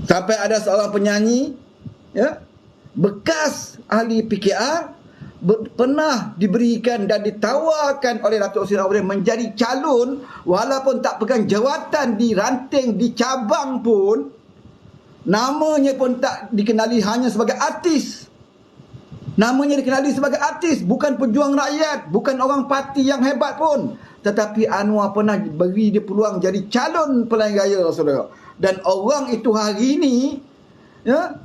Sampai ada seorang penyanyi, ya, bekas ahli PKR, pernah diberikan dan ditawarkan oleh Datuk Seri Anwar Ibrahim menjadi calon, walaupun tak pegang jawatan di ranting, di cabang pun, namanya pun tak dikenali, hanya sebagai artis. Namanya dikenali sebagai artis, bukan pejuang rakyat, bukan orang parti yang hebat pun. Tetapi Anwar pernah beri dia peluang jadi calon pilihan raya, saudara. Dan orang itu hari ini, ya,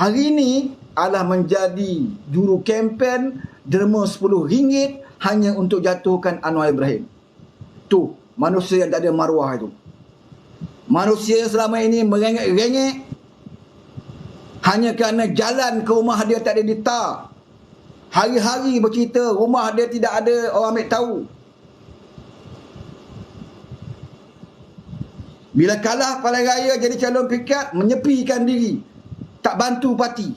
hari ini adalah menjadi juru kempen derma RM10 hanya untuk jatuhkan Anwar Ibrahim. Tu manusia yang tak ada maruah itu. Manusia selama ini merengek-rengek hanya kerana jalan ke rumah dia tak ada ditar. Hari-hari bercerita rumah dia tidak ada orang ambil tahu. Bila kalah pilihan raya jadi calon pikat, menyepikan diri, tak bantu parti.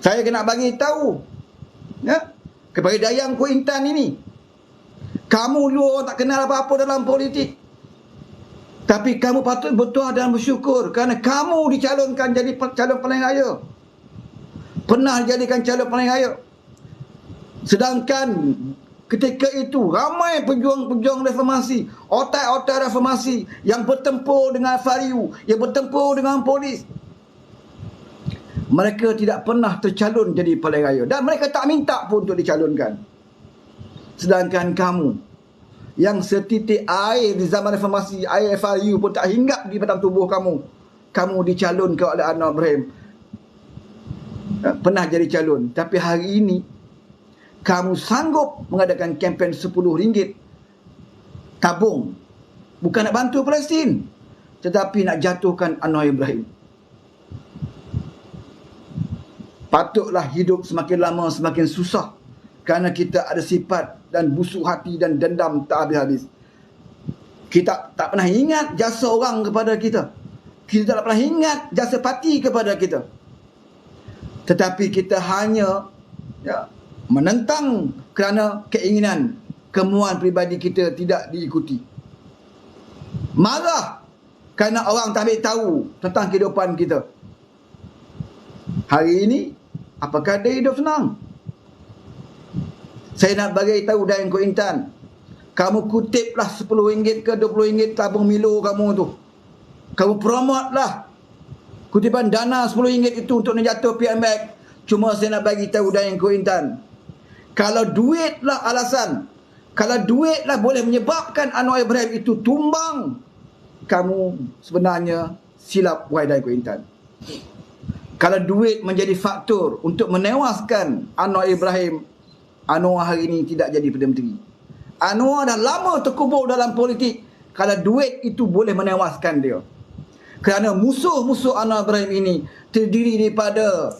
Saya kena bagi tahu, ya, kepada Dayang Kuintan ini, kamu lu orang tak kenal apa-apa dalam politik, tapi kamu patut bertuah dan bersyukur kerana kamu dicalonkan jadi calon pilihan raya. Pernah jadikan calon pilihan raya. Sedangkan ketika itu ramai pejuang-pejuang reformasi, otak-otak reformasi yang bertempur dengan FARIU, yang bertempur dengan polis. Mereka tidak pernah tercalon jadi pilihan raya dan mereka tak minta pun untuk dicalonkan. Sedangkan kamu yang setitik air di zaman reformasi, air FARIU pun tak hinggap di dalam tubuh kamu, kamu dicalonkan oleh Anwar Ibrahim, pernah jadi calon. Tapi hari ini kamu sanggup mengadakan kempen RM10 tabung, bukan nak bantu Palestin, tetapi nak jatuhkan Anwar Ibrahim. Patutlah hidup semakin lama semakin susah kerana kita ada sifat dan busuk hati dan dendam tak habis-habis. Kita tak pernah ingat jasa orang kepada kita. Kita tak pernah ingat jasa parti kepada kita. Tetapi kita hanya, ya, menentang kerana keinginan, kemuan peribadi kita tidak diikuti. Marah kerana orang tak ambil tahu tentang kehidupan kita. Hari ini, apakah dia hidup senang? Saya nak bagi tahu Dayang Kuintan, kamu kutiplah RM10 ke RM20 tabung Milo kamu tu. Kamu promote lah kutipan dana RM10 itu untuk menjatuh PMX. Cuma saya nak bagi tahu Dayang Kuintan, kalau duitlah alasan, kalau duitlah boleh menyebabkan Anwar Ibrahim itu tumbang, kamu sebenarnya silap, wahai Dayang Kuintan. Kalau duit menjadi faktor untuk menewaskan Anwar Ibrahim, Anwar hari ini tidak jadi Perdana Menteri. Anwar dah lama terkubur dalam politik kalau duit itu boleh menewaskan dia. Kerana musuh-musuh Anwar Ibrahim ini terdiri daripada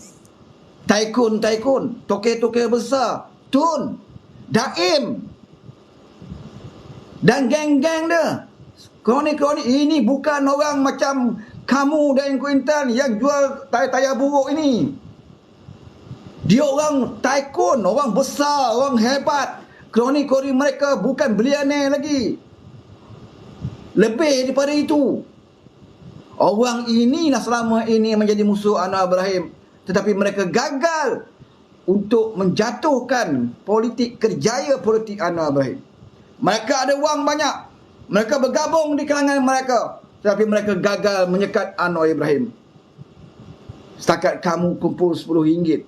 taikun-taikun, tokeh-tokeh besar, Tun, Daim dan geng-geng dia. Kroni-kroni ini bukan orang macam kamu Dayang Kuintan yang jual tayar buruk ini. Dia orang taikun, orang besar, orang hebat. Kroni-kroni mereka bukan bilianer lagi. Lebih daripada itu. Orang inilah selama ini menjadi musuh Anwar Ibrahim. Tetapi mereka gagal untuk menjatuhkan politik, kerjaya politik Anwar Ibrahim. Mereka ada wang banyak. Mereka bergabung di kalangan mereka. Tetapi mereka gagal menyekat Anwar Ibrahim. Setakat kamu kumpul RM10,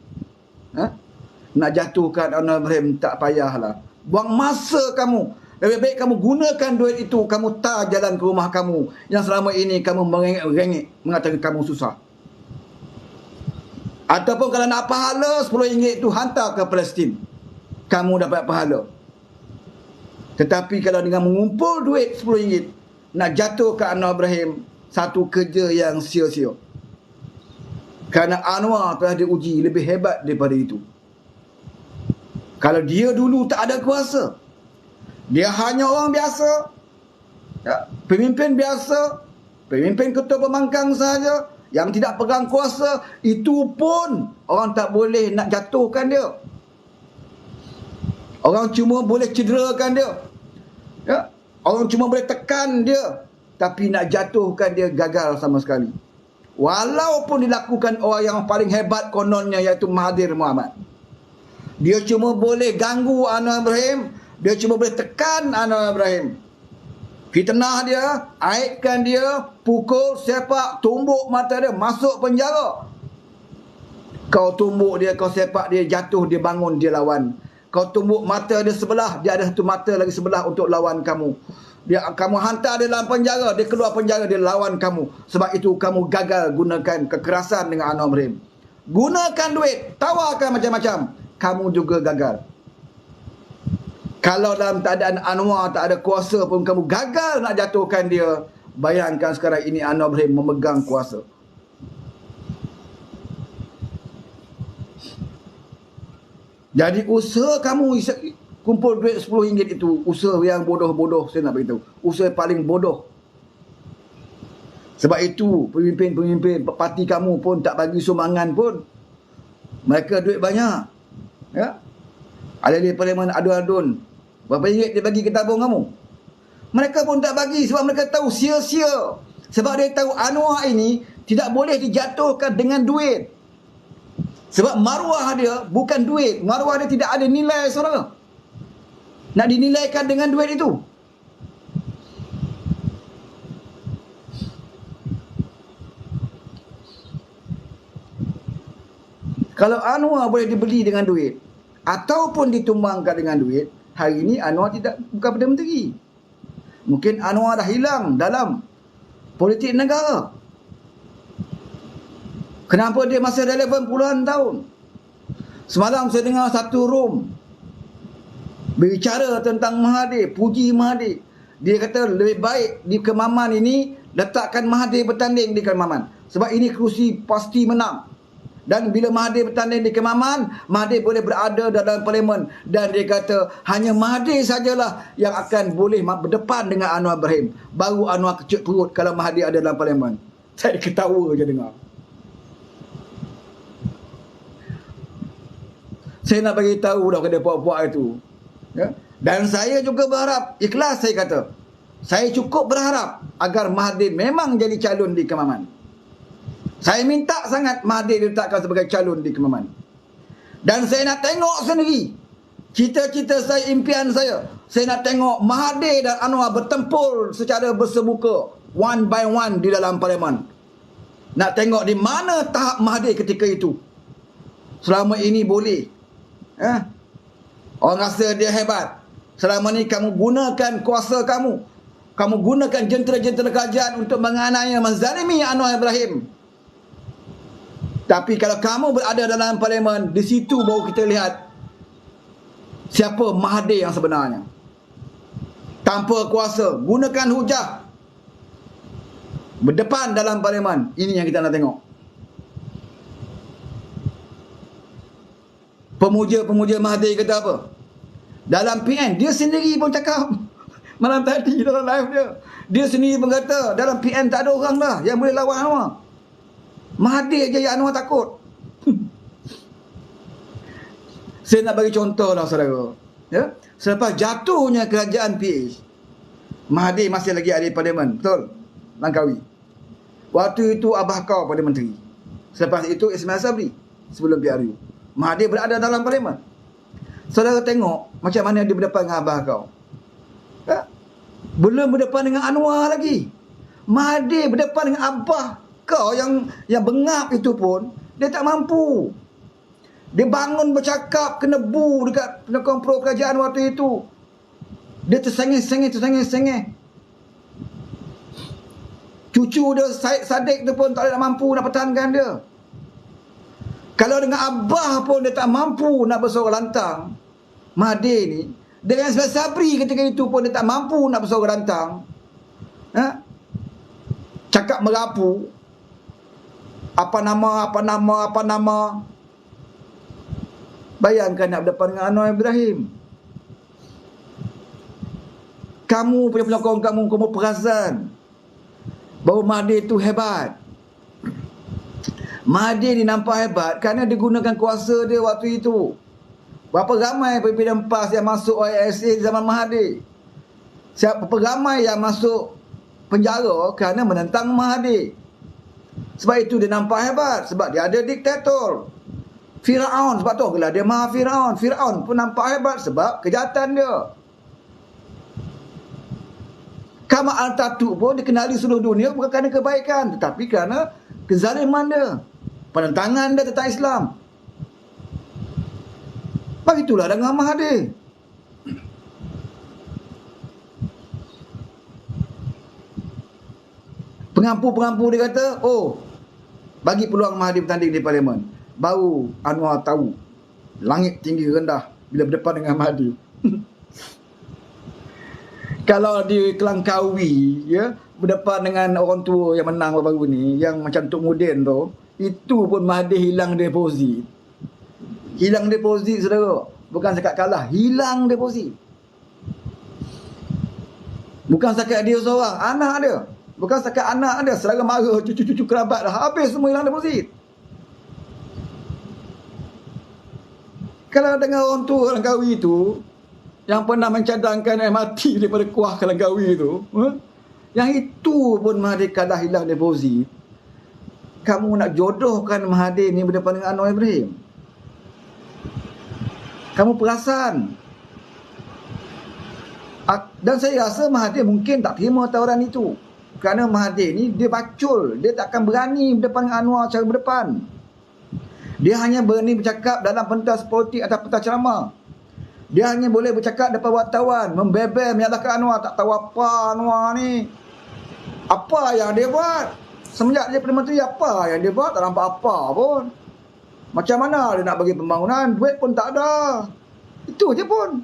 nak jatuhkan Anwar Ibrahim, tak payahlah. Buang masa kamu. Lebih baik kamu gunakan duit itu, kamu tar jalan ke rumah kamu yang selama ini kamu merengek-rengek mengatakan kamu susah. Ataupun kalau nak pahala RM10 itu hantar ke Palestin, kamu dapat pahala. Tetapi kalau dengan mengumpul duit RM10 nak jatuh ke Anwar Ibrahim, satu kerja yang sia-sia. Kerana Anwar telah diuji lebih hebat daripada itu. Kalau dia dulu tak ada kuasa, dia hanya orang biasa, ya, pemimpin biasa, pemimpin ketua pembangkang sahaja yang tidak pegang kuasa, itu pun orang tak boleh nak jatuhkan dia. Orang cuma boleh cederakan dia, ya. Orang cuma boleh tekan dia. tapi nak jatuhkan dia gagal sama sekali. Walaupun dilakukan orang yang paling hebat kononnya, iaitu Mahathir Mohamad. Dia cuma boleh ganggu Anwar Ibrahim, dia cuma boleh tekan Anwar Ibrahim. Fitnah dia, aibkan dia, pukul, sepak, tumbuk mata dia, masuk penjara. Kau tumbuk dia, kau sepak dia, jatuh, dia bangun, dia lawan. Kau tumbuk mata dia sebelah, dia ada satu mata lagi sebelah untuk lawan kamu. Kamu hantar dia dalam penjara, dia keluar penjara, dia lawan kamu. Sebab itu kamu gagal gunakan kekerasan dengan Anwar Ibrahim. Gunakan duit, tawarkan macam-macam, kamu juga gagal. Kalau dalam keadaan Anwar tak ada kuasa pun kamu gagal nak jatuhkan dia, bayangkan sekarang ini Anwar Ibrahim memegang kuasa. Jadi usaha kamu kumpul duit RM10 itu, usaha yang bodoh-bodoh, saya nak beritahu. Usaha paling bodoh. Sebab itu pemimpin-pemimpin parti kamu pun tak bagi sumbangan pun. Mereka duit banyak. Ya? Ahli parlimen adun-adun, berapa ringgit dia bagi ke tabung kamu? Mereka pun tak bagi sebab mereka tahu sia-sia. Sebab dia tahu Anwar ini tidak boleh dijatuhkan dengan duit. Sebab maruah dia bukan duit. Maruah dia tidak ada nilai, saudara. Nak dinilaikan dengan duit itu. Kalau Anwar boleh dibeli dengan duit ataupun ditumbangkan dengan duit, hari ini Anwar bukan Perdana Menteri. Mungkin Anwar dah hilang dalam politik negara. Kenapa dia masih relevan puluhan tahun? Semalam saya dengar satu room berbicara tentang Mahathir, puji Mahathir. Dia kata lebih baik di Kemaman ini letakkan Mahathir bertanding di Kemaman. Sebab ini kerusi pasti menang. Dan bila Mahathir bertanding di Kemaman, Mahathir boleh berada dalam parlimen. Dan dia kata hanya Mahathir sajalah yang akan boleh berdepan dengan Anwar Ibrahim. Baru Anwar kecut perut kalau Mahathir ada dalam parlimen. Saya ketawa je dengar. Saya nak bagi tahu dah kepada puak-puak itu. Ya? Dan saya juga berharap, ikhlas saya kata, saya cukup berharap agar Mahathir memang jadi calon di Kemaman. Saya minta sangat Mahathir diletakkan sebagai calon di Kemaman. Dan saya nak tengok sendiri, cita-cita saya, impian saya nak tengok Mahathir dan Anwar bertempur secara bersemuka, one by one di dalam parlimen. Nak tengok di mana tahap Mahathir ketika itu. Selama ini boleh. Orang rasa dia hebat. Selama ni kamu gunakan kuasa kamu. Kamu gunakan jentera-jentera kerajaan untuk menganiaya, menzalimi Anwar Ibrahim. Tapi kalau kamu berada dalam parlimen, di situ baru kita lihat siapa Mahathir yang sebenarnya. Tanpa kuasa, gunakan hujah, berdepan dalam parlimen. Ini yang kita nak tengok. Pemuja-pemuja Mahathir kata apa? Dalam PN, dia sendiri pun cakap malam tadi dalam live dia. Dia sendiri pun kata dalam PN tak ada orang dah yang boleh lawan Anwar. Mahathir je yang Anwar takut. Saya nak bagi contoh lah, saudara. Ya? Selepas jatuhnya kerajaan PH, Mahathir masih lagi ahli parlimen. Betul? Langkawi. Waktu itu abah kau Perdana Menteri. Selepas itu Ismail Sabri sebelum PRU. Mahathir berada dalam parlimen. Saudara tengok macam mana dia berdepan dengan abah kau. Ya? Belum berdepan dengan Anwar lagi. Mahathir berdepan dengan abah kau yang bengap itu pun dia tak mampu. Dia bangun bercakap kena bu dekat penokong pro kerajaan waktu itu. Dia tersengih-sengih. Cucu dia Syed Saddiq tu pun tak ada mampu nak pertahankan dia. Kalau dengan abah pun dia tak mampu nak bersuara lantang, Mahathir ni, dengan Ismail Sabri ketika itu pun dia tak mampu nak bersuara lantang, cakap merapu, apa nama. Bayangkan nak berdepan dengan Anwar Ibrahim. Kamu punya penyokong kamu perasan bahawa Mahathir itu hebat. Mahathir ni nampak hebat kerana dia gunakan kuasa dia waktu itu. Berapa ramai pimpinan PAS yang masuk OISA zaman Mahathir? Berapa ramai yang masuk penjara kerana menentang Mahathir. Sebab itu dia nampak hebat, sebab dia ada diktator. Firaun, sebab tu lah dia Maha Firaun. Firaun pun nampak hebat sebab kejahatan dia. Kamal Atatürk pun dikenali seluruh dunia bukan kerana kebaikan, tetapi kerana kezaliman dia, penentangan dia tentang Islam. Begitulah dengan Mahathir. Pengampu-pengampu dia kata, oh, bagi peluang Mahathir bertanding di Parlimen. Baru Anwar tahu langit tinggi rendah bila berdepan dengan Mahathir. Kalau di Kelangkawi, ya, berdepan dengan orang tua yang menang baru-baru ni, yang macam Tok Mudin tu, itu pun Mahathir hilang deposit. Hilang deposit, saudara. Bukan sekat kalah, hilang deposit. Bukan sekat dia seorang, anak dia. Bukan sekat anak dia, saudara mara, cucu-cucu kerabat dah habis semua hilang deposit. Kalau dengan orang tua Langkawi tu, yang pernah mencadangkan MRT daripada Kuah ke Langkawi tu, yang itu pun Mahathir kalah hilang deposit. Kamu nak jodohkan Mahathir ni berdepan dengan Anwar Ibrahim? Kamu perasan? Dan saya rasa Mahathir mungkin tak terima tawaran itu. Kerana Mahathir ni dia bacul, dia tak akan berani berdepan dengan Anwar secara berdepan. Dia hanya berani bercakap dalam pentas politik atau pentas ceramah. Dia hanya boleh bercakap depan wartawan, membebel, menyalahkan Anwar. Tak tahu apa Anwar ni. Apa yang dia buat? Semenjak dia Perdana Menteri, apa yang dia buat? Tak nampak apa pun. Macam mana dia nak bagi pembangunan? Duit pun tak ada. Itu je pun.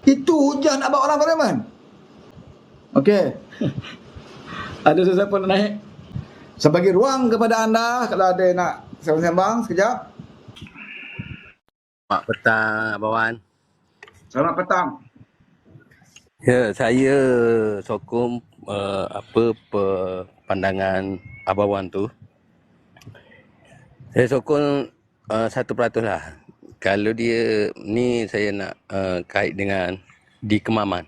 Itu hujah nak bawa orang parlimen. Okey. Ada sesiapa nak naik? Saya bagi ruang kepada anda kalau ada nak sembang-sembang sekejap. Selamat petang, Abang Wan. Selamat petang. Ya, saya sokong pandangan Abang Wan tu. Saya sokong 1% lah. Kalau dia ni saya nak kait dengan di Kemaman.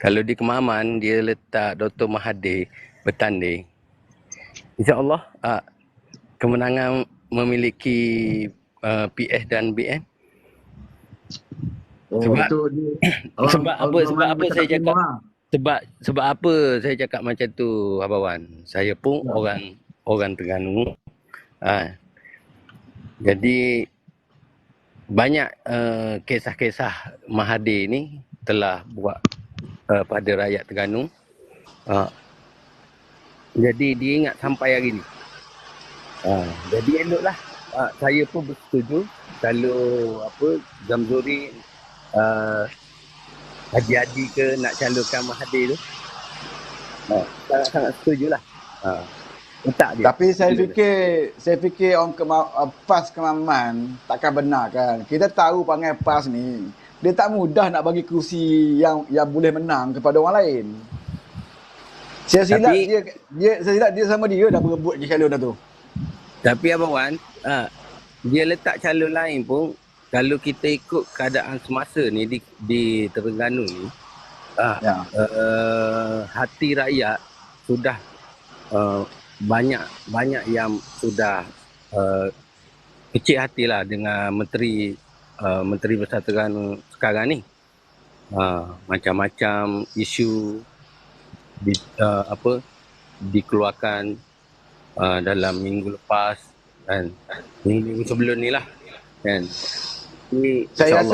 Kalau di Kemaman dia letak Dr. Mahathir bertanding, InsyaAllah kemenangan memiliki PS dan BN. Sebab apa saya cakap sebab apa saya cakap macam tu, Abang Wan? Saya pun orang Terengganu. Jadi banyak kisah-kisah Mahathir ni telah buat pada rakyat Terengganu. Jadi dia ingat sampai hari ni. Jadi eloklah. Saya pun bersetuju kalau Zamzuri haji-haji ke nak calonkan Mahathir tu. Sangat setujulah. Letak dia. Tapi saya fikir orang PAS Kemaman takkan benar kan. Kita tahu panggil PAS ni, dia tak mudah nak bagi kerusi yang boleh menang kepada orang lain. Saya silap dia sama dia dah berebut je calon dah tu. Tapi Abang Wan, dia letak calon lain pun, kalau kita ikut keadaan semasa ni di Terengganu ni, hati rakyat sudah banyak yang sudah kecil hatilah dengan Menteri Besar Terengganu sekarang ni. Macam-macam isu dikeluarkan dalam minggu lepas kan, minggu sebelum ni lah kan. Saya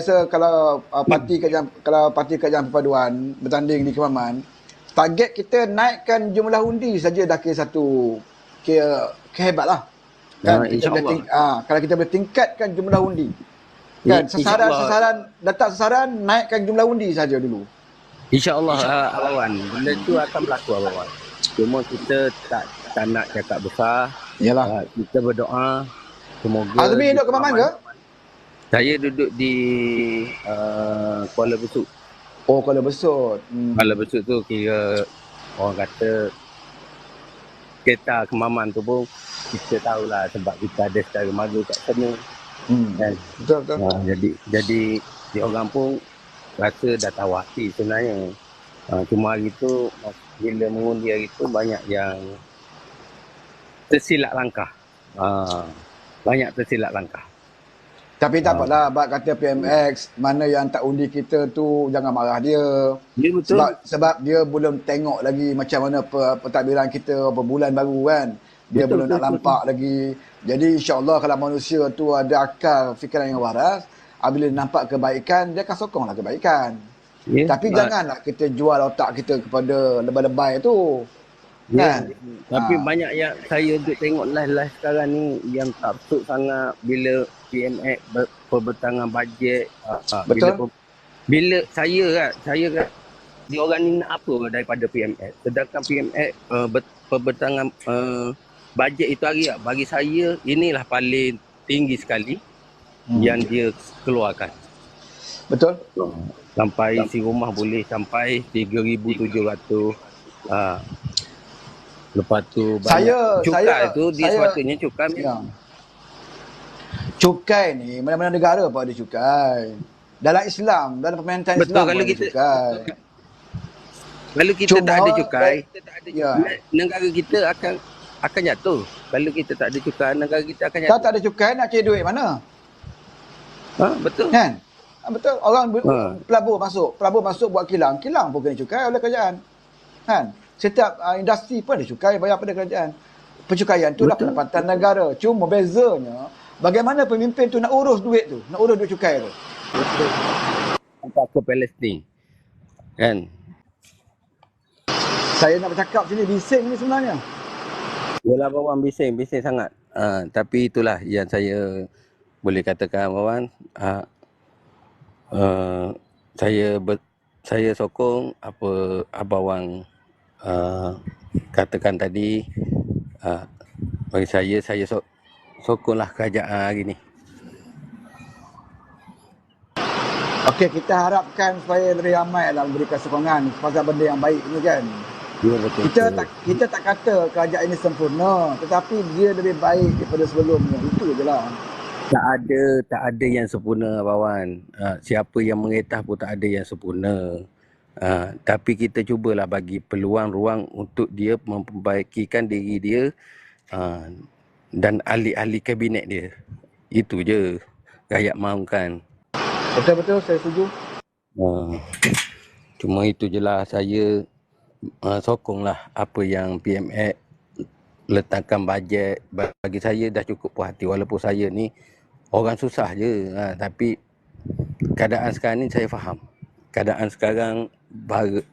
rasa kalau parti Kerajaan Perpaduan bertanding di Kemaman, target kita naikkan jumlah undi saja dah kira hebat lah kan. Kalau kita boleh tingkatkan jumlah undi kan, sasaran naikkan jumlah undi saja dulu. InsyaAllah Abang Wan, benda tu akan berlaku Abang Wan. Cuma kita tak nak cakap besar. Yalah. Kita berdoa semoga. Azmi duduk Kemaman ke? Saya duduk di Kuala Besut. Oh, Kuala Besut. Kuala Besut tu kira orang kata kereta Kemaman tu pun kita tahulah sebab kita ada saudara mara kat sana. Kan? Betul. Jadi dia orang pun rasa dah tahu hati sebenarnya. Cuma hari tu bila mengundi hari tu banyak yang tersilap langkah. Banyak tersilap langkah. Tapi tak Ah, apalah, bab kata PMX, mana yang tak undi kita tu jangan marah dia. dia betul. Sebab dia belum tengok lagi macam mana pentadbiran kita berbulan baru kan. Dia Betul, belum betul, nak betul. nampak lagi. Jadi insya-Allah kalau manusia tu ada akal fikiran yang waras, apabila nampak kebaikan, dia akan sokonglah kebaikan. Ya, Tapi janganlah kita jual otak kita kepada lebay-lebay tu. ya. Kan? Tapi Ha, banyak yang saya duk tengok live-live sekarang ni yang tak betul sangat bila PMX perbentangan bajet. betul? Bila saya kan dia orang ni nak apa daripada PMX. Sedangkan PMX perbentangan bajet itu hari bagi saya inilah paling tinggi sekali yang dia keluarkan. Betul? Sampai isi rumah boleh sampai 3,700. Lepas tu banyak cukai tu dia sepatutnya cukai. Ya. Cukai ni mana-mana negara pun ada cukai. Dalam Islam, dalam pemerintahan Betul, Islam pun kalau ada kita cukai. tak ada cukai, Ya. negara kita akan jatuh. Kalau kita tak ada cukai, negara kita akan Kalau jatuh. tak ada cukai nak cari duit mana? Betul. Kan? Betul. Orang Ha. pelabur masuk buat kilang pun kena cukai oleh kerajaan. Kan? Setiap industri pun ada cukai bayar pada kerajaan. Pencukaian tu adalah Betul. pendapatan negara. Cuma bezanya bagaimana pemimpin tu nak urus duit tu, nak urus duit cukai tu. Sampai ke Palestin. Kan? Saya nak bercakap sini bising ni sebenarnya. Yalah bawang bising sangat. Tapi itulah yang saya boleh katakan bawang. Saya sokong apa abang katakan tadi. Bagi saya sokonglah kerajaan hari ni. Okey, kita harapkan supaya lebih ramai lah memberikan sokongan pasal benda yang baik ni kan. Ya, betul. Kita tak kata kerajaan ini sempurna, tetapi dia lebih baik daripada sebelumnya. Itu je lah. Tak ada yang sempurna bawan. Siapa yang mengetah pun tak ada yang sempurna. Tapi kita cubalah bagi peluang ruang untuk dia memperbaikikan diri dia dan ahli-ahli kabinet dia. Itu je rakyat mahukan. Betul-betul saya setuju. Cuma itu je lah saya sokonglah apa yang PMX letakkan bajet. Bagi saya dah cukup puas hati. Walaupun saya ni orang susah je. Tapi keadaan sekarang ni saya faham. Keadaan sekarang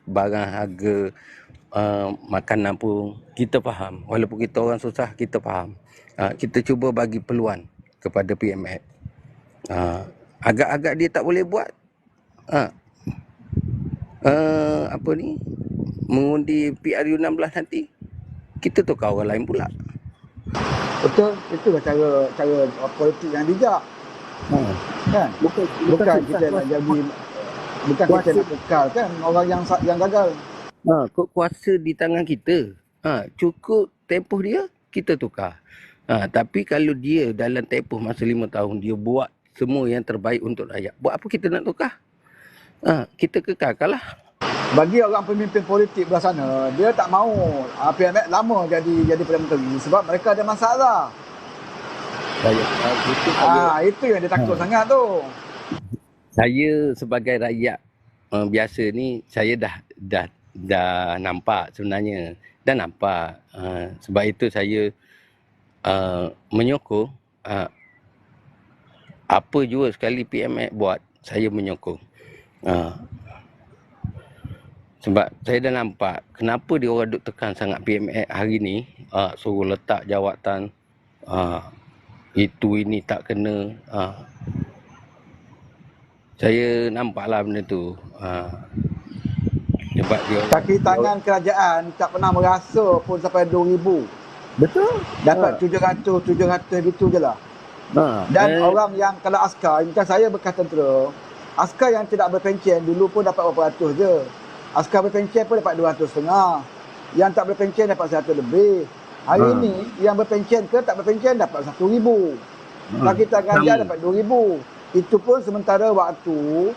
barang harga makanan pun kita faham. Walaupun kita orang susah, kita faham. Kita cuba bagi peluang kepada PMX. Agak-agak dia tak boleh buat. Apa ni? Mengundi PRU16 nanti. Kita tukar orang lain pula. Betul, itulah cara politik yang bijak. Kan? Bukan kita nak jadi, bukan kita nak kekalkan orang yang gagal. Kuasa di tangan kita. Cukup tempoh dia, kita tukar. Tapi kalau dia dalam tempoh masa 5 tahun, dia buat semua yang terbaik untuk rakyat. Buat apa kita nak tukar? Kita kekalkan lah. Bagi orang pemimpin politik belah sana, dia tak mahu PMX lama jadi Perdana Menteri sebab mereka ada masalah. Itu yang dia takut sangat tu. Saya sebagai rakyat biasa ni, saya dah nampak sebenarnya. Dah nampak. Sebab itu saya menyokong apa jua sekali PMX buat, saya menyokong. Sebab saya dah nampak kenapa dia orang duk tekan sangat PMX hari ni, suruh letak jawatan itu ini tak kena. Saya nampaklah benda tu. Sebab dia kaki tangan kerajaan tak pernah merasa pun sampai 2,000. Betul. Dapat 700 gitu je lah. Dan orang yang kalau askar, macam saya bekas tentera, askar yang tidak berpencen dulu pun dapat berapa ratus je. Askar berpencen pun dapat 200.5. Yang tak berpencen dapat 100 lebih. Hari ni yang berpencen ke tak berpencen dapat 1,000. Kaki tangan dia dapat 2,000. Itu pun sementara waktu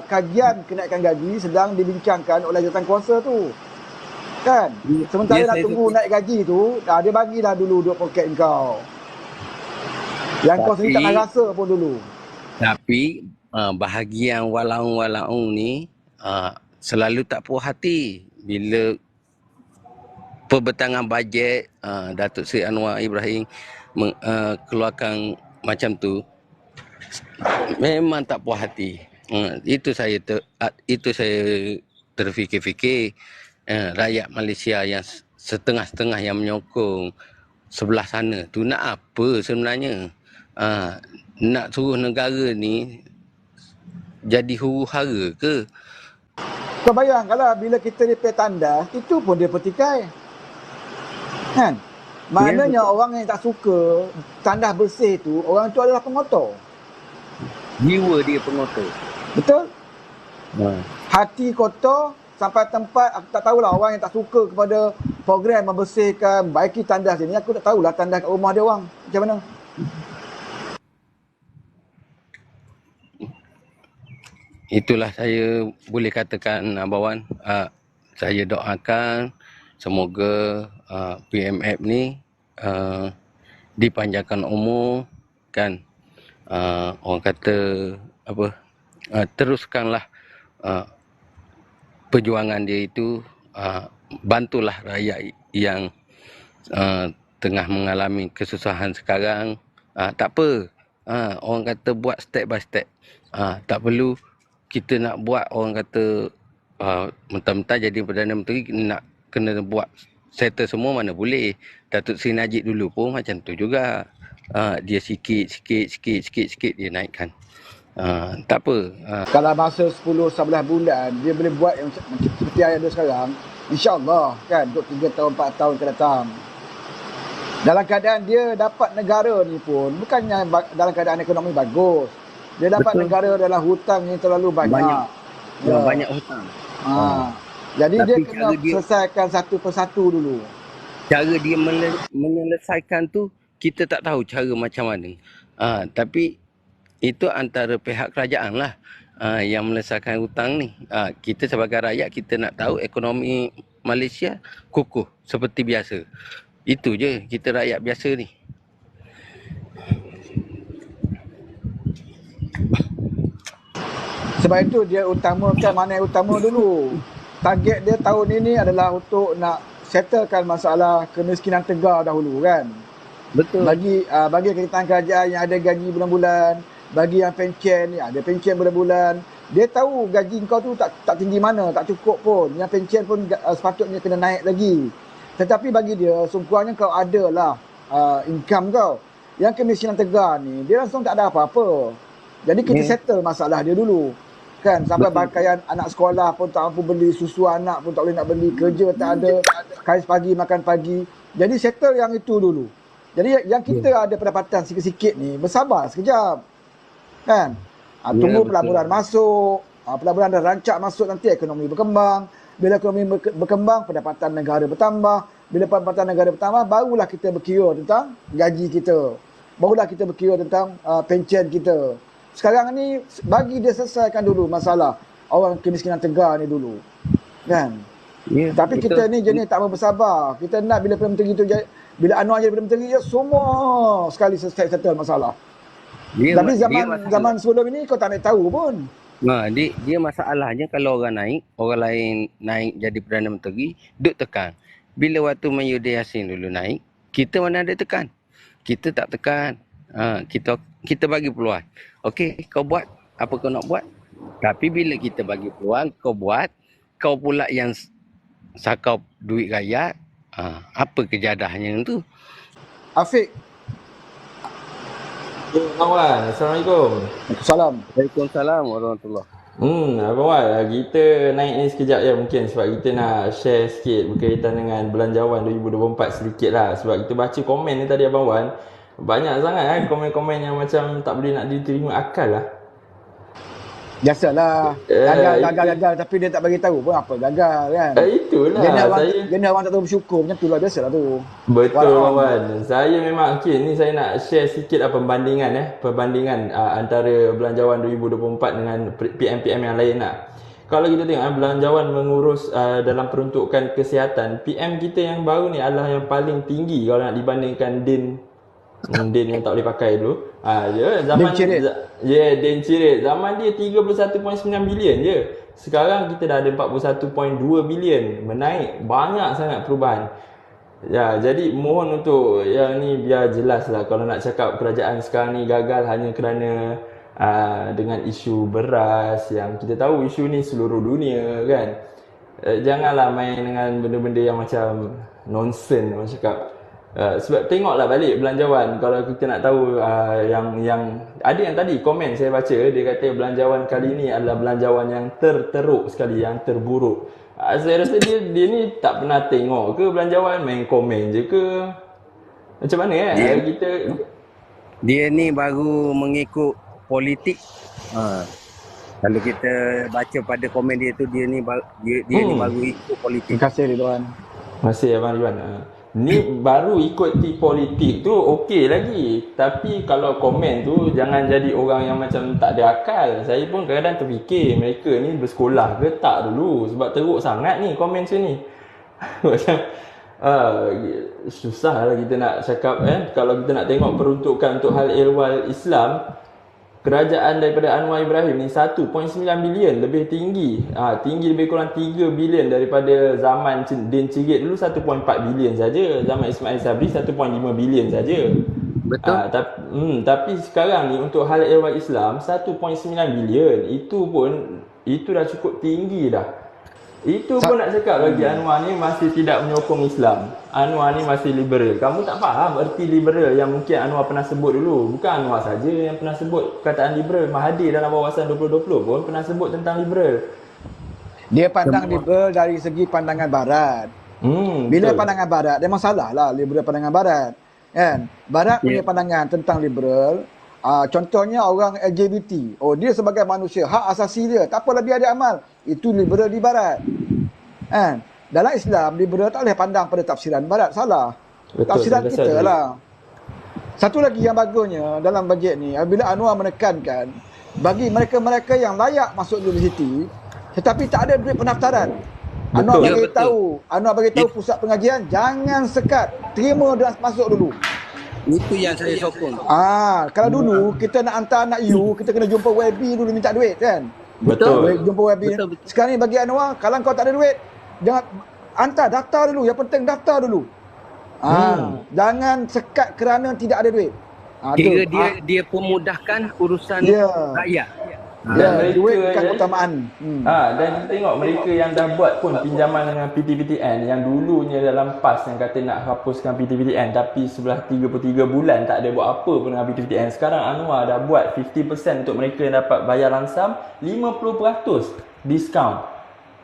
kajian kenaikan gaji sedang dibincangkan oleh jawatan kuasa tu. Kan? Sementara nak saya tunggu setuju. naik gaji tu, dia bagilah dulu duit poket kau. Yang kau sendiri tak nak Tapi rasa pun dulu. bahagian walaung-walaung ni selalu tak puas hati bila perbentangan bajet Datuk Seri Anwar Ibrahim keluarkan macam tu, memang tak puas hati. Itu saya terfikir-fikir, rakyat Malaysia yang setengah-setengah yang menyokong sebelah sana tu nak apa sebenarnya? Nak suruh negara ni jadi huru-hara ke? Kau bayang kalau bila kita repair tandas, itu pun dia petikai. Kan? Maknanya orang yang tak suka tandas bersih tu, orang tu adalah pengotor. Jiwa dia pengotor. Betul? Ha. Hati kotor sampai tempat, aku tak tahulah orang yang tak suka kepada program membersihkan, baiki tandas ni. Aku tak tahulah tandas kat rumah dia orang. Macam mana? Itulah saya boleh katakan, Abang Wan, saya doakan semoga PMF ni dipanjangkan umur, kan. Orang kata apa, teruskanlah perjuangan dia itu, bantulah rakyat yang tengah mengalami kesusahan sekarang. Tak apa, orang kata buat step by step. Tak perlu kita nak buat, orang kata mentah-mentah jadi Perdana Menteri nak kena buat settle semua, mana boleh. Datuk Seri Najib dulu pun macam tu juga. Dia sikit dia naikkan. Tak apa. Kalau masa 10-11 bulan, dia boleh buat yang seperti yang ada sekarang, insyaAllah kan, untuk 3 tahun, 4 tahun ke datang. Dalam keadaan dia dapat negara ni pun, bukannya dalam keadaan ekonomi bagus. Dia dapat Betul. negara dalam hutang yang terlalu banyak. Banyak hutang. Jadi Tapi dia kena cara dia- selesaikan satu persatu dulu. Cara dia menyelesaikan tu, kita tak tahu cara macam mana. Tapi itu antara pihak kerajaan lah yang menyelesaikan hutang ni. Kita sebagai rakyat, kita nak tahu ekonomi Malaysia kukuh seperti biasa. Itu je kita rakyat biasa ni. Sebab itu dia utamakan mana yang utama dulu. Target dia tahun ini adalah untuk nak settlekan masalah kemiskinan tegar dahulu kan. Betul. Bagi kerajaan kerajaan yang ada gaji bulan-bulan, bagi yang pencen ni ada pencen bulan-bulan, dia tahu gaji kau tu tak tinggi mana, tak cukup pun. Yang pencen pun sepatutnya kena naik lagi. Tetapi bagi dia sekurang-kurangnya kau adalah income kau. Yang kemiskinan tegar ni dia langsung tak ada apa-apa. Jadi kita settle masalah dia dulu. Kan sampai pakaian anak sekolah pun tak mampu beli, susu anak pun tak boleh nak beli, kerja tak ada, kais pagi makan pagi. Jadi settle yang itu dulu. Jadi yang kita ada pendapatan sikit-sikit ni, bersabar sekejap. Kan? Tunggu pelaburan masuk, pelaburan dah rancak masuk, nanti ekonomi berkembang. Bila ekonomi berkembang, pendapatan negara bertambah. Bila pendapatan negara bertambah, barulah kita berkira tentang gaji kita. Barulah kita berkira tentang pencen kita. Sekarang ni bagi dia selesaikan dulu masalah orang kemiskinan tegar ni dulu. Kan? Yeah, tapi betul. Kita ni jenis tak mau bersabar. Kita nak bila Perdana Menteri tu bila Anwar jadi Perdana Menteri dia semua sekali settle masalah. Tapi zaman sebelum ini kau tak nak tahu pun. Dia masalahnya kalau orang naik, orang lain naik jadi Perdana Menteri, duk tekan. Bila waktu Mahyudin Yassin dulu naik, kita mana ada tekan. Kita tak tekan. Kita bagi peluang. Okey, kau buat apa kau nak buat. Tapi bila kita bagi peluang, kau buat, kau pula yang sakau duit rakyat, apa kejadahnya tu? Afiq. Abang Wan, Assalamualaikum. Salam. Waalaikumsalam warahmatullahi. Abang Wan, kita naik ni sekejap je mungkin sebab kita nak share sikit berkaitan dengan Belanjawan 2024 sedikit lah. Sebab kita baca komen ni tadi Abang Wan, banyak sangat komen-komen yang macam tak boleh nak diterima akal lah. Biasalah. Gagal tapi dia tak bagi tahu pun apa gagal kan. Itulah Jenis orang tak tahu bersyukur macam itulah, biasalah tu. Betul kawan. Saya memang ni saya nak share sikit perbandingan antara belanjawan 2024 dengan PM-PM yang lain lah. Kalau kita tengok belanjawan mengurus dalam peruntukan kesihatan, PM kita yang baru ni adalah yang paling tinggi kalau nak dibandingkan DIN yang tak boleh pakai dulu. Zaman DIN Cirit. Zaman dia 31.9 bilion je. Sekarang kita dah ada 41.2 bilion. Menaik banyak sangat perubahan. Ya, jadi mohon untuk yang ni biar jelas lah. Kalau nak cakap kerajaan sekarang ni gagal hanya kerana dengan isu beras, yang kita tahu isu ni seluruh dunia kan. Janganlah main dengan benda-benda yang macam nonsense orang cakap. Sebab tengoklah balik belanjawan. Kalau kita nak tahu yang ada yang tadi komen saya baca, dia kata belanjawan kali ni adalah belanjawan yang terteruk sekali, yang terburuk. Saya rasa dia ni tak pernah tengok ke belanjawan, main komen je ke macam mana dia ni baru mengikut politik. Kalau kita baca pada komen dia tu, dia ni baru ikut politik. Terima kasih Ridwan. Terima kasih Abang Ridwan. Ni baru ikuti politik tu okey lagi. Tapi kalau komen tu jangan jadi orang yang macam tak ada akal. Saya pun kadang-kadang terfikir mereka ni bersekolah ke tak dulu, sebab teruk sangat ni komen sini. Macam susah lah kita nak cakap kalau kita nak tengok peruntukan untuk hal ehwal Islam, kerajaan daripada Anwar Ibrahim ni 1.9 bilion, lebih tinggi. Tinggi lebih kurang 3 bilion daripada zaman DIN Cirit dulu 1.4 bilion saja. Zaman Ismail Sabri 1.5 bilion saja. Betul. Tapi sekarang ni untuk hal ehwal Islam 1.9 bilion. Itu dah cukup tinggi dah. Itu pun nak cakap bagi Anwar ni masih tidak menyokong Islam. Anwar ni masih liberal. Kamu tak faham erti liberal yang mungkin Anwar pernah sebut dulu. Bukan Anwar saja yang pernah sebut perkataan liberal. Mahathir dalam wawasan 2020 pun pernah sebut tentang liberal. Dia pandang liberal dari segi pandangan barat. Bila betul. Pandangan barat, memang salah lah liberal pandangan barat. Kan? Barat punya pandangan tentang liberal. Contohnya orang LGBT. Dia sebagai manusia, hak asasi dia, tak apalah dia ada amal. Itu liberal di barat. Dalam Islam, liberal tak boleh pandang pada tafsiran barat. Salah. Betul, tafsiran kita lah. Satu lagi yang bagusnya dalam bajet ni, bila Anwar menekankan bagi mereka-mereka yang layak masuk universiti tetapi tak ada duit pendaftaran. Anwar bagi tahu pusat pengajian jangan sekat, terima dan masuk dulu. Itu yang saya sokong. Kalau dulu kita nak hantar anak you, kita kena jumpa YB dulu minta duit kan. Betul. Jumpa YB. Betul. Sekarang ni bagi Anwar, kalau kau tak ada duit, jangan hantar, daftar dulu. Yang penting daftar dulu. Jangan sekat kerana tidak ada duit. Kira dia pemudahkan urusan rakyat. Duit bukan keutamaan. Dan kita tengok mereka yang dah buat pun pinjaman dengan PTPTN, yang dulunya dalam PAS yang kata nak hapuskan PTPTN, tapi sebelah 33 bulan tak ada buat apa pun dengan PTPTN. Sekarang Anwar dah buat 50% untuk mereka yang dapat bayar langsam, 50% diskaun,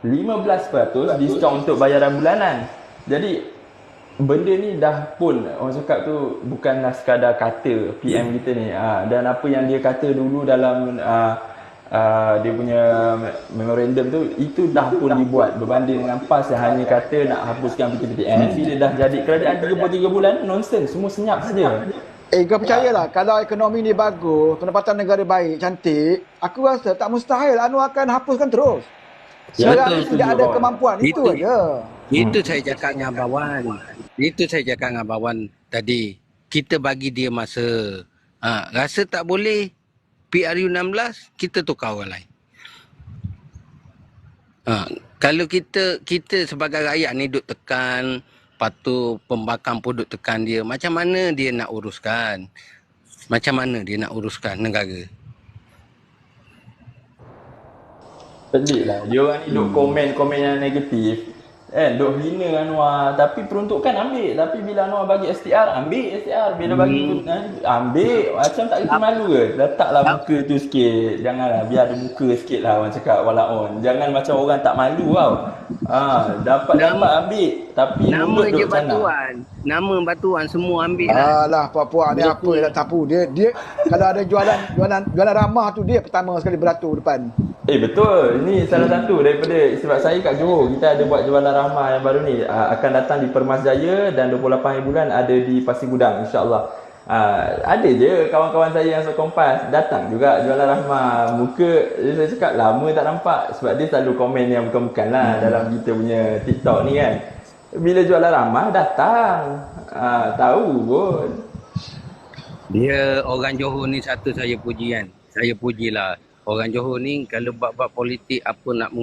15% diskaun untuk bayaran bulanan. Jadi benda ni dah pun orang cakap tu bukanlah sekadar kata PM kita ni. Dan apa yang dia kata dulu dalam dia punya memorandum tu, itu dah pun dibuat berbanding dengan PAS yang hanya kata nak hapuskan PTPTN. Bila dah jadi kerajaan 33 bulan, nonsense, semua senyap saja. Kau percayalah, kalau ekonomi ni bagus, pendapatan negara baik, cantik, aku rasa tak mustahil Anwar akan hapuskan terus. Sekarang ni tidak ada kemampuan, itu aja. Itu saya cakap dengan Abang Wan tadi. Kita bagi dia masa. Rasa tak boleh PRU 16, kita tukar orang lain. Kalau kita sebagai rakyat ni duk tekan, lepas tu pembakang pun duk tekan dia, macam mana dia nak uruskan? Macam mana dia nak uruskan negara? Pelik lah. Dia orang ni duk komen yang negatif. Duk hina Anwar, tapi peruntukan ambil. Tapi bila Anwar bagi STR, ambil STR. Bila bagi ambil, macam tak kerti malu ke? Letaklah muka tu sikit. Janganlah, biar ada muka sikit lah orang cakap walaupun. Jangan macam orang tak malu tau. Dapat ambil, tapi nama je batuan. Nama batuan semua ambil lah. Alah, puak-puak ni apa yang tak tapu. Dia kalau ada jualan ramah tu, dia pertama sekali beratur depan. Betul. Ini salah satu daripada, sebab saya kat Johor, kita ada buat jualan rahmah yang baru ni. Akan datang di Permas Jaya dan 28 hari bulan ada di Pasir Gudang, insya-Allah. Ada je kawan-kawan saya yang sekompas datang juga jualan rahmah. Muka saya cakap lama tak nampak, sebab dia selalu komen yang bukan-bukan lah dalam kita punya TikTok ni kan. Bila jualan rahmah datang, tahu pun. Dia orang Johor ni satu saya puji kan. Saya pujilah. Orang Johor ni kalau bab-bab politik apa nak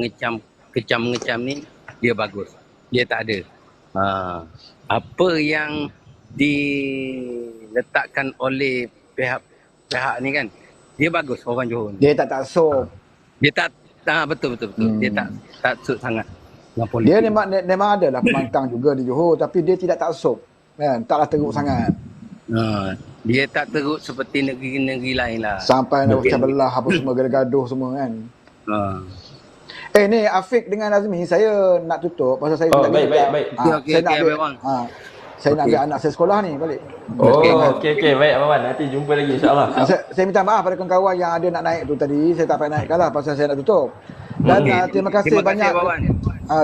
kecam-mengecam ni, dia bagus. Dia tak ada. Apa yang diletakkan oleh pihak ni kan, dia bagus orang Johor ni. Dia tak taksub. Dia tak, betul. Dia tak taksub sangat dengan politik. Dia memang ada lah pembangkang juga di Johor, tapi dia tidak taksub. Kan? Taklah teruk sangat. Dia tak teruk seperti negeri-negeri lain lah. Sampai nak pecah belah apa semua, gaduh semua kan. Ni Afiq dengan Azmi, saya nak tutup pasal saya Baik. saya nak ambil, saya nak ambil anak saya sekolah ni balik. Okey. Baik Abang Wan. Nanti jumpa lagi insya-Allah. Saya minta maaf pada kawan-kawan yang ada nak naik tu tadi. Saya tak payah naikkan lah pasal saya nak tutup. Dan terima kasih banyak.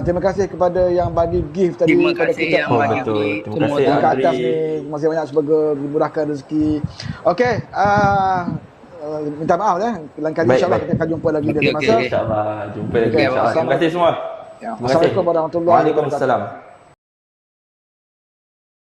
Terima kasih kepada yang bagi gift tadi. Terima kepada kasih kita. yang bagi betul. gift. Terima kasih Yang kat Andri. atas ni. Terima kasih banyak semoga dimudahkan rezeki. Okey. Minta maaf lain kali insya-Allah kita akan jumpa lagi dari masa. InsyaAllah. Jumpa lagi insya-Allah. Terima kasih semua. Assalamualaikum warahmatullahi wabarakatuh. Waalaikumsalam.